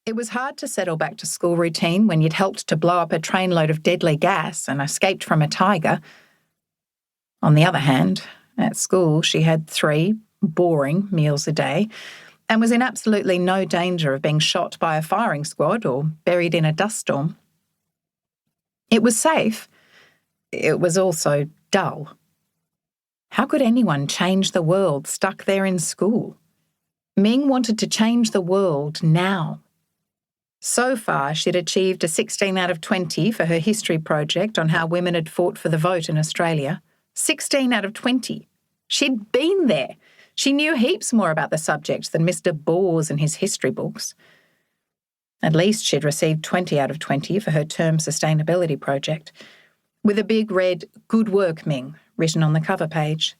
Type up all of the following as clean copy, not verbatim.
It was hard to settle back to school routine when you'd helped to blow up a trainload of deadly gas and escaped from a tiger. On the other hand, at school she had 3 boring meals a day and was in absolutely no danger of being shot by a firing squad or buried in a dust storm. It was safe. It was also dull. How could anyone change the world stuck there in school? Ming wanted to change the world now. So far, she'd achieved a 16 out of 20 for her history project on how women had fought for the vote in Australia. 16 out of 20. She'd been there. She knew heaps more about the subject than Mr. Bores and his history books. At least she'd received 20 out of 20 for her term sustainability project, with a big red "Good work, Ming" written on the cover page.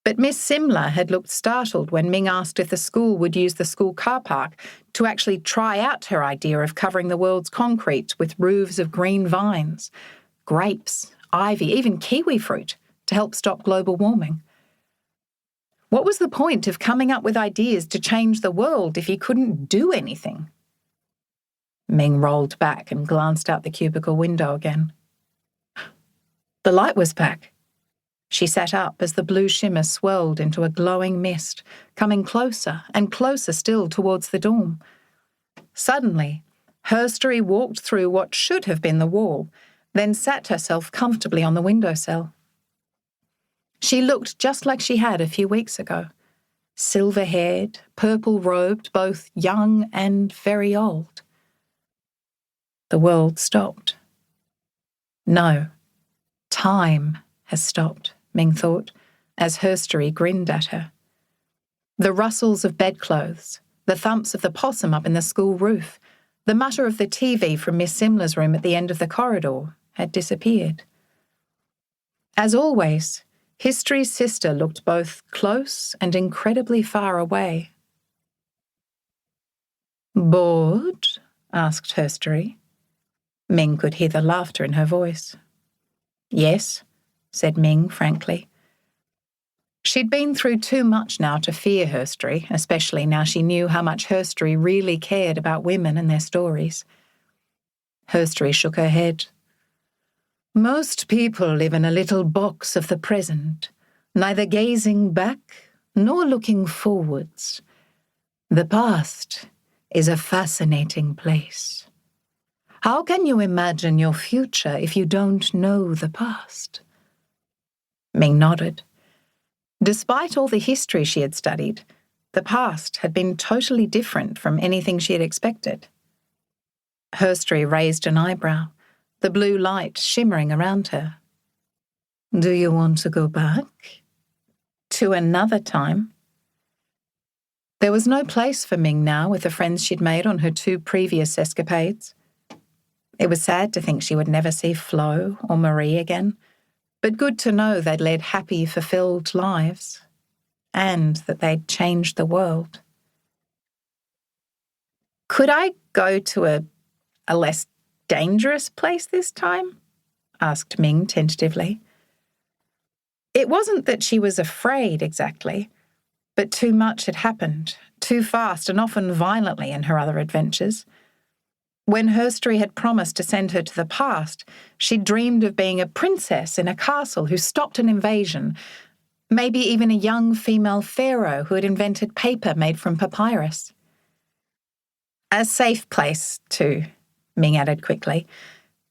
But Miss Simler had looked startled when Ming asked if the school would use the school car park to actually try out her idea of covering the world's concrete with roofs of green vines, grapes, ivy, even kiwi fruit to help stop global warming. What was the point of coming up with ideas to change the world if you couldn't do anything? Ming rolled back and glanced out the cubicle window again. The light was back. She sat up as the blue shimmer swirled into a glowing mist, coming closer and closer still towards the dorm. Suddenly, Herstory walked through what should have been the wall, then sat herself comfortably on the windowsill. She looked just like she had a few weeks ago. Silver-haired, purple-robed, both young and very old. The world stopped. No, time has stopped, Ming thought, as Herstory grinned at her. The rustles of bedclothes, the thumps of the possum up in the school roof, the mutter of the TV from Miss Simler's room at the end of the corridor had disappeared. As always, History's sister looked both close and incredibly far away. "Bored?" asked Herstory. Ming could hear the laughter in her voice. "Yes," said Ming frankly. She'd been through too much now to fear Herstory, especially now she knew how much Herstory really cared about women and their stories. Herstory shook her head. "Most people live in a little box of the present, neither gazing back nor looking forwards. The past is a fascinating place. How can you imagine your future if you don't know the past?" Ming nodded. Despite all the history she had studied, the past had been totally different from anything she had expected. Herstory raised an eyebrow, the blue light shimmering around her. "Do you want to go back? To another time?" There was no place for Ming now with the friends she'd made on her 2 previous escapades. It was sad to think she would never see Flo or Marie again, but good to know they'd led happy, fulfilled lives, and that they'd changed the world. "Could I go to a less dangerous place this time?" asked Ming tentatively. It wasn't that she was afraid exactly, but too much had happened, too fast and often violently in her other adventures. When Herstory had promised to send her to the past, she dreamed of being a princess in a castle who stopped an invasion, maybe even a young female pharaoh who had invented paper made from papyrus. A safe place, too, Ming added quickly,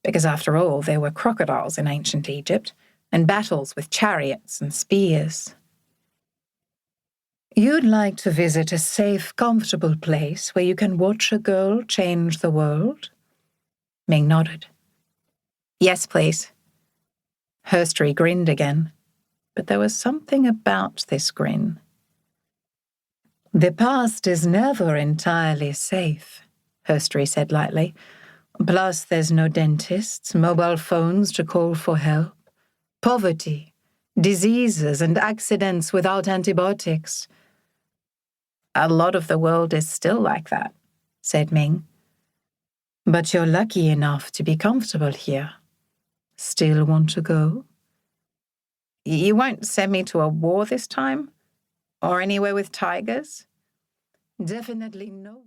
because after all there were crocodiles in ancient Egypt, and battles with chariots and spears. "You'd like to visit a safe, comfortable place where you can watch a girl change the world?" Ming nodded. "Yes, please." Herstory grinned again, but there was something about this grin. "The past is never entirely safe," Herstory said lightly. "Plus there's no dentists, mobile phones to call for help, poverty, diseases and accidents without antibiotics." "A lot of the world is still like that," said Ming. "But you're lucky enough to be comfortable here. Still want to go?" "You won't send me to a war this time? Or anywhere with tigers?" "Definitely no."